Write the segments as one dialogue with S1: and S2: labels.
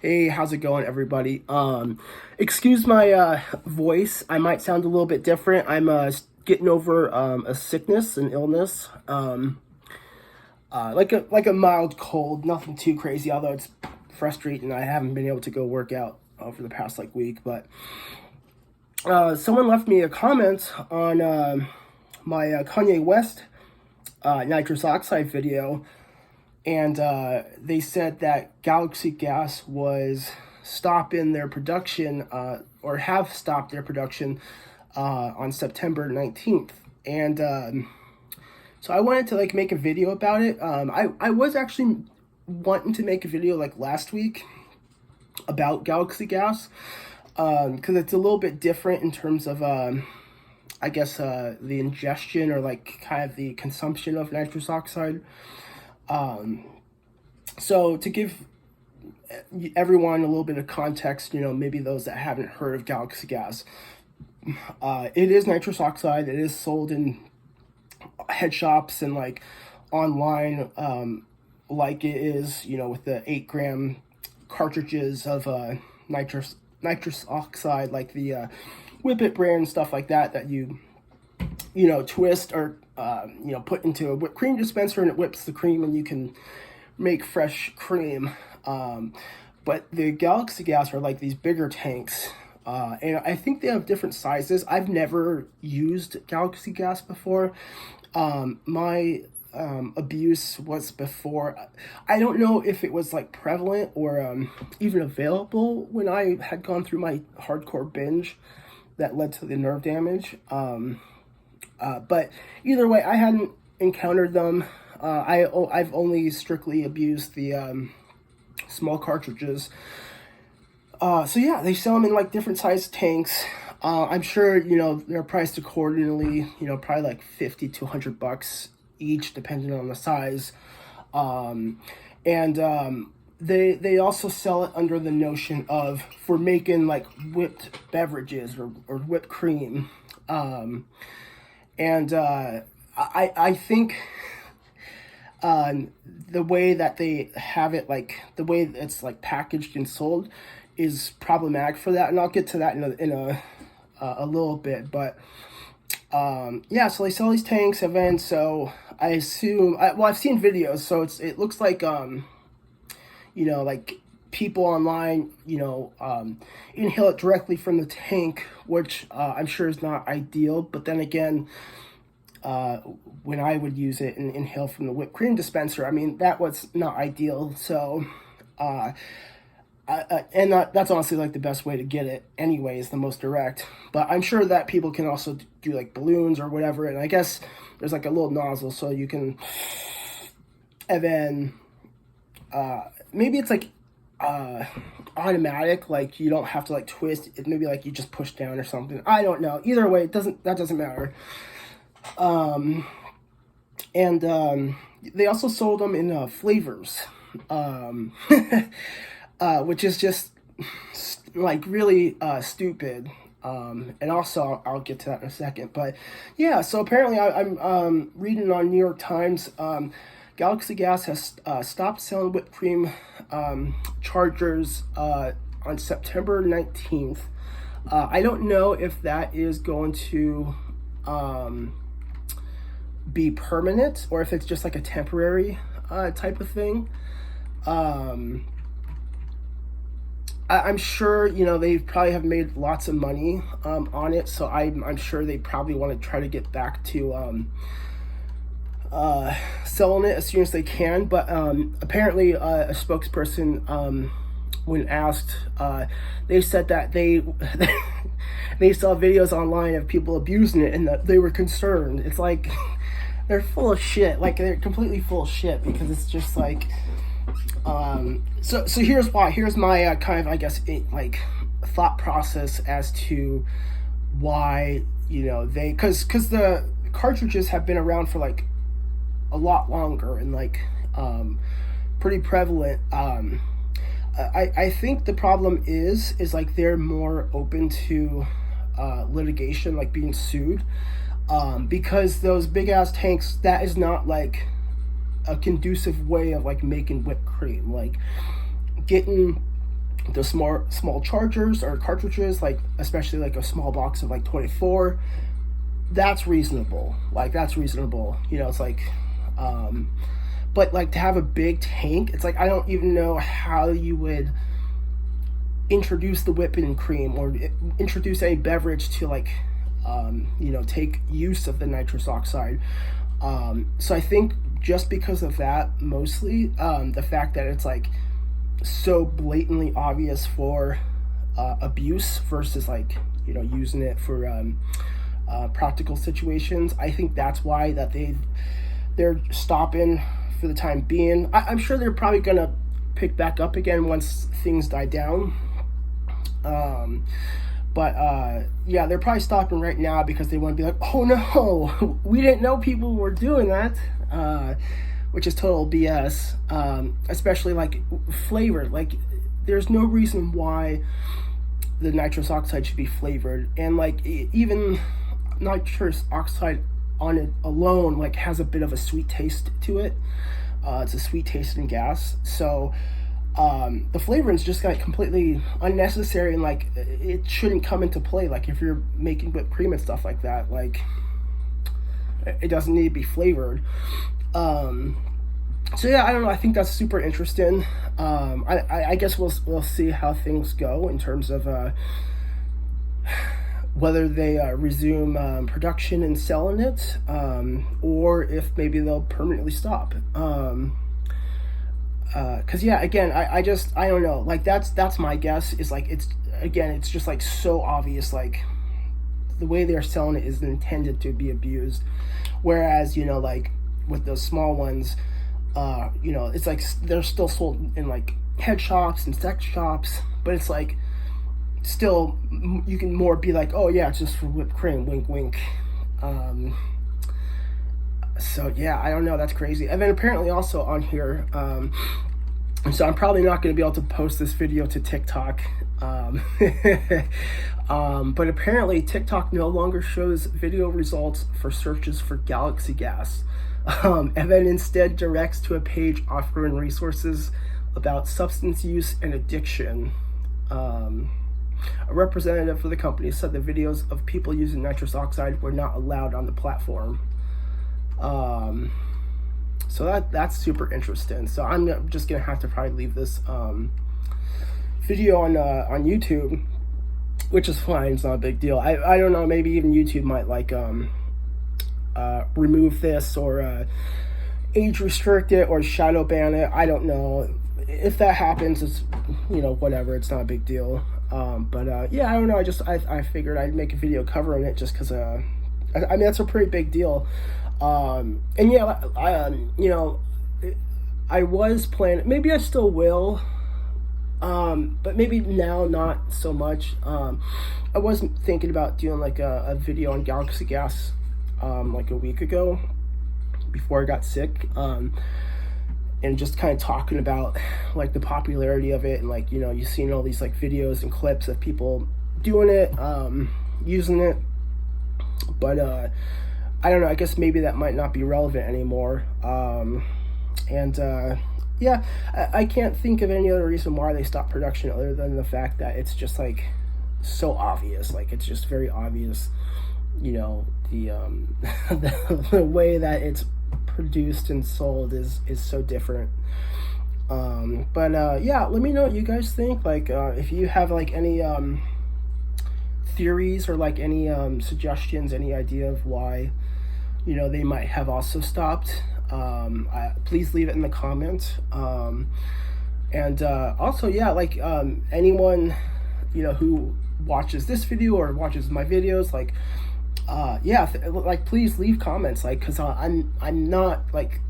S1: Hey, how's it going, everybody? Excuse my voice. I might sound a little bit different. I'm getting over a sickness, an illness, like a mild cold, nothing too crazy. Although it's frustrating, I haven't been able to go work out for the past week. But someone left me a comment on my Kanye West Nitrous Oxide video. And they said that Galaxy Gas was stopping their production, or have stopped their production on September 19th. And so I wanted to make a video about it. I was actually wanting to make a video last week about Galaxy Gas, because it's a little bit different in terms of I guess the ingestion or kind of the consumption of nitrous oxide. So to give everyone a little bit of context, maybe those that haven't heard of Galaxy Gas, it is nitrous oxide. It is sold in head shops and online, like it is, with the 8-gram cartridges of nitrous oxide, like the Whip brand and stuff like that you twist or put into a whipped cream dispenser, and it whips the cream and you can make fresh cream. But the Galaxy Gas are these bigger tanks, and I think they have different sizes. I've never used Galaxy Gas before. My abuse was before. I don't know if it was prevalent or even available when I had gone through my hardcore binge that led to the nerve damage. But either way, I hadn't encountered them. I've only strictly abused the small cartridges. So yeah, they sell them in different size tanks. I'm sure they're priced accordingly. Probably $50 to $100 each, depending on the size. They also sell it under the notion of for making whipped beverages or whipped cream. I think the way that they have it, the way it's packaged and sold, is problematic for that, and I'll get to that in a little bit. But yeah, so they sell these tanks, and then so I assume, I've seen videos, so it looks like people online inhale it directly from the tank, which I'm sure is not ideal. But then again, when I would use it and inhale from the whipped cream dispenser, I mean, that was not ideal. So that's honestly the best way to get it anyway, is the most direct. But I'm sure that people can also do balloons or whatever, and I guess there's a little nozzle so you can, and then maybe it's automatic, you don't have to twist it. Maybe you just push down or something. I don't know. Either way, that doesn't matter. They also sold them in flavors, which is just really stupid. And also I'll get to that in a second. But yeah, so apparently I'm reading on New York Times, Galaxy Gas has stopped selling whipped cream chargers on September 19th. I don't know if that is going to be permanent or if it's just a temporary type of thing. I'm sure they probably have made lots of money on it, so I'm sure they probably want to try to get back to selling it as soon as they can. But apparently a spokesperson, when asked, they said that they they saw videos online of people abusing it and that they were concerned. It's they're full of shit. They're completely full of shit, because it's just so here's why. Here's my kind of, I guess, thought process as to why they, because the cartridges have been around for a lot longer and pretty prevalent. I think the problem is they're more open to litigation, being sued, because those big ass tanks, that is not a conducive way of making whipped cream. Getting the small chargers or cartridges, like especially like a small box of like 24, that's reasonable. Like that's reasonable. You know, it's like, but like to have a big tank, it's like I don't even know how you would introduce the whipping cream or introduce any beverage to like, you know, take use of the nitrous oxide. So I think just because of that, mostly the fact that it's like so blatantly obvious for abuse versus like, you know, using it for practical situations, I think that's why that they're stopping for the time being. I'm sure they're probably gonna pick back up again once things die down. But yeah, they're probably stopping right now because they want to be like, oh no, we didn't know people were doing that, which is total BS. Especially like flavored. Like there's no reason why the nitrous oxide should be flavored, and like even nitrous oxide on it alone like has a bit of a sweet taste to it. It's a sweet tasting gas, so the flavoring is just like completely unnecessary, and like it shouldn't come into play. Like if you're making whipped cream and stuff like that, like it doesn't need to be flavored. So yeah, I don't know, I think that's super interesting. I guess we'll see how things go in terms of whether they resume production and selling it, or if maybe they'll permanently stop. Cause yeah, again, I don't know, like that's my guess, is like, it's just like so obvious, like the way they're selling it is intended to be abused. Whereas, you know, like with those small ones, you know, it's like they're still sold in like head shops and sex shops, but it's like still you can more be like, oh yeah, it's just for whipped cream, wink wink. So yeah, I don't know, that's crazy. And then apparently also on here, so I'm probably not going to be able to post this video to TikTok, but apparently TikTok no longer shows video results for searches for galaxy gas, and then instead directs to a page offering resources about substance use and addiction. A representative for the company said the videos of people using nitrous oxide were not allowed on the platform. So that's super interesting. So I'm just gonna have to probably leave this video on YouTube, which is fine. It's not a big deal. I don't know. Maybe even YouTube might like remove this or age restrict it or shadow ban it. I don't know. If that happens, it's, you know, whatever. It's not a big deal. But yeah, I don't know. I figured I'd make a video covering it just because I mean that's a pretty big deal. And yeah, you know, I was planning, maybe I still will, but maybe now not so much. I was thinking about doing like a video on galaxy gas, like a week ago before I got sick, and just kind of talking about like the popularity of it, and like, you know, you've seen all these like videos and clips of people doing it, using it, but I don't know, I guess maybe that might not be relevant anymore. Yeah, I can't think of any other reason why they stopped production other than the fact that it's just like so obvious. Like it's just very obvious, you know, the the way that it's produced and sold is so different. Yeah, let me know what you guys think. Like if you have like any theories or like any suggestions, any idea of why, you know, they might have also stopped, please leave it in the comments. Also, yeah, like anyone, you know, who watches this video or watches my videos, like yeah, like please leave comments, like, because I'm not like,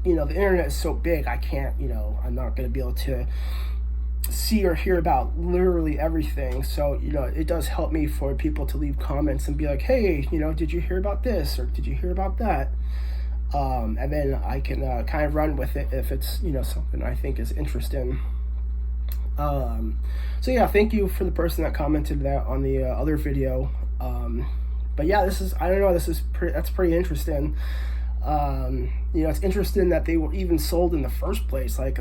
S1: you know, the internet is so big, I can't, you know, I'm not going to be able to see or hear about literally everything. So, you know, it does help me for people to leave comments and be like, hey, you know, did you hear about this or did you hear about that? And then I can kind of run with it if it's, you know, something I think is interesting. So yeah, thank you for the person that commented that on the other video. But yeah, this is, I don't know, that's pretty interesting. You know, it's interesting that they were even sold in the first place. Like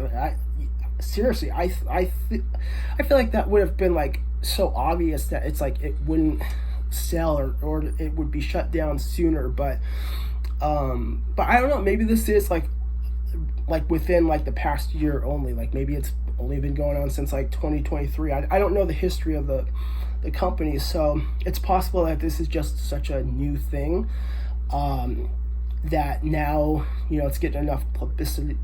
S1: seriously, I feel like that would have been like so obvious that it's like it wouldn't sell, or it would be shut down sooner. But I don't know, maybe this is like within like the past year only, like maybe it's only been going on since like 2023. I don't know the history of the company, so it's possible that this is just such a new thing, that now, you know, it's getting enough publicity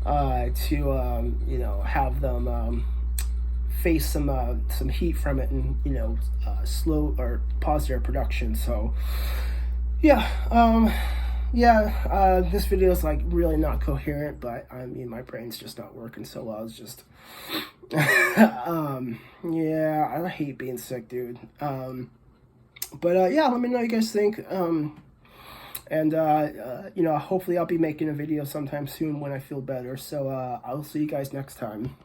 S1: to you know, have them face some heat from it, and, you know, slow or pause their production. So yeah, this video is like really not coherent, but I mean, my brain's just not working so well. It's just yeah, I hate being sick, dude. But yeah, let me know what you guys think. And you know, hopefully I'll be making a video sometime soon when I feel better. So I'll see you guys next time.